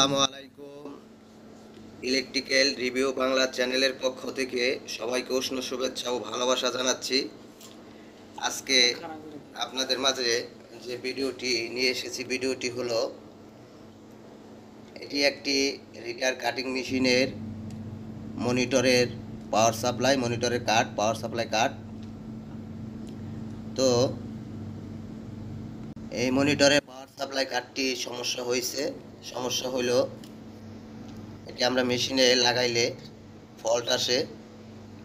আসসালামু আলাইকুম। Electrical review Bangla চ্যানেলের পক্ষ থেকে সবাইকে উষ্ণ শুভেচ্ছা ও ভালোবাসা জানাচ্ছি। আজকে আপনাদের মাঝে যে ভিডিওটি নিয়ে এসেছি, ভিডিওটি হলো এটি একটি রিটার কাটিং মেশিনের মনিটরের পাওয়ার সাপ্লাই কাট। তো এই মনিটরের পাওয়ার সাপ্লাই কাটটি সমস্যা হলো এটি আমরা মেশিনে লাগাইলে ফল্ট আসে,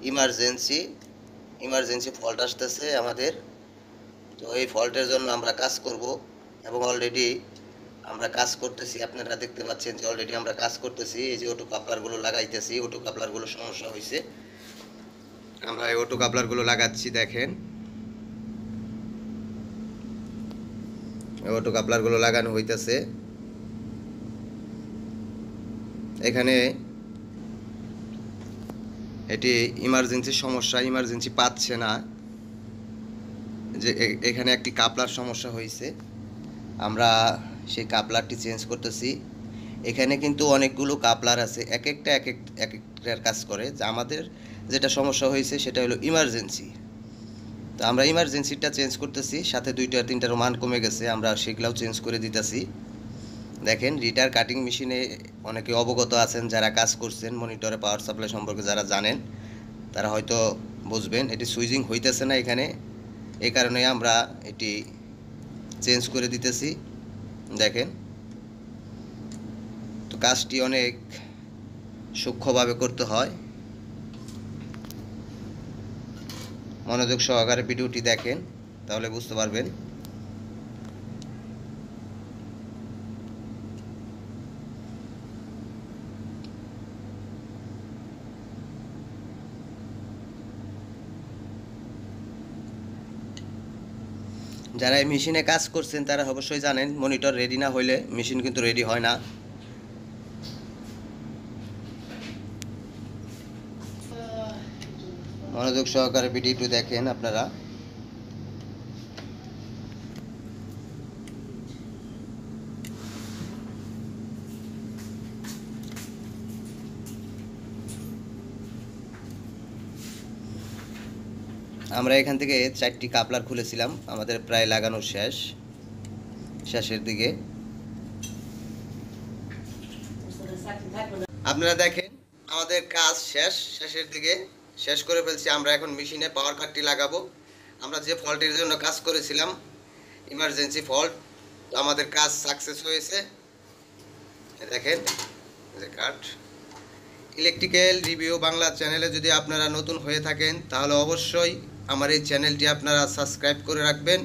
ইমার্জেন্সি ফল্ট আসতেছে আমাদের। তো এই ফল্টের জন্য আমরা কাজ করব এবং অলরেডি আমরা কাজ করতেছি। আপনারা দেখতে পাচ্ছেন যে অলরেডি আমরা কাজ করতেছি। এই যে অটো কাপলারগুলো লাগাইতেছি, অটো কাপলারগুলো সমস্যা হয়েছে, আমরা এই অটো কাপলারগুলো লাগাচ্ছি। দেখেন অটো কাপলারগুলো লাগানো হইতেছে। এখানে এটি ইমার্জেন্সি পাচ্ছে না, যে এখানে একটি কাপলার সমস্যা হয়েছে। আমরা সেই কাপলারটি চেঞ্জ করতেছি। এখানে কিন্তু অনেকগুলো কাপলার আছে, এক একটার কাজ করে। যে আমাদের যেটা সমস্যা হয়েছে সেটা হলো ইমার্জেন্সি। তো আমরা ইমার্জেন্সিটা চেঞ্জ করতেছি, সাথে 2-3টার মান কমে গেছে, আমরা সেগুলাও চেঞ্জ করে দিতেছি। দেখেন রিটার কাটিং মেশিনে অনেকে অবগত আছেন, যারা কাজ করছেন মনিটরে পাওয়ার সাপ্লাই সম্পর্কে যারা জানেন তারা হয়তো বুঝবেন। এটি সুইচিং হইতেছে না এখানে, এই কারণে আমরা এটি চেঞ্জ করে দিতেছি। দেখেন, তো কাজটি অনেক সূক্ষ্মভাবে করতে হয়। মনোযোগ সহকারে ভিডিওটি দেখেন, তাহলে বুঝতে পারবেন। যারা এই মেশিনে কাজ করছেন তারা অবশ্যই জানেন, মনিটর রেডি না হইলে মেশিন কিন্তু রেডি হয় না। মনোযোগ সহকারে ভিডিওটি দেখেন আপনারা। আমরা এখান থেকে 4টি কাপলার খুলেছিলাম, আমাদের প্রায় লাগানো শেষের দিকে। আপনারা দেখেন আমাদের কাজ শেষের দিকে শেষ করে ফেলছি। আমরা এখন মেশিনে পাওয়ার কাটটি লাগাবো। আমরা যে ফল্টের জন্য কাজ করেছিলাম, ইমার্জেন্সি ফল্ট, আমাদের কাজ সাকসেস হয়েছে। দেখেন যে কাট। ইলেকট্রিক্যাল রিভিউ বাংলা চ্যানেলে যদি আপনারা নতুন হয়ে থাকেন তাহলে অবশ্যই আমার এই চ্যানেলটি আপনারা সাবস্ক্রাইব করে রাখবেন।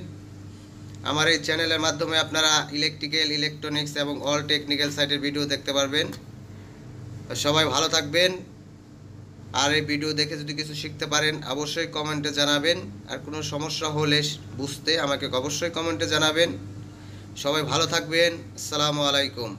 আমার এই চ্যানেলের মাধ্যমে আপনারা ইলেকট্রিক্যাল, ইলেকট্রনিক্স এবং অল টেকনিক্যাল সাইটের ভিডিও দেখতে পারবেন। সবাই ভালো থাকবেন। আর এই ভিডিও দেখে যদি কিছু শিখতে পারেন অবশ্যই কমেন্টে জানাবেন। আর কোনো সমস্যা হলে বুঝতে আমাকে অবশ্যই কমেন্টে জানাবেন। সবাই ভালো থাকবেন। আসসালামু আলাইকুম।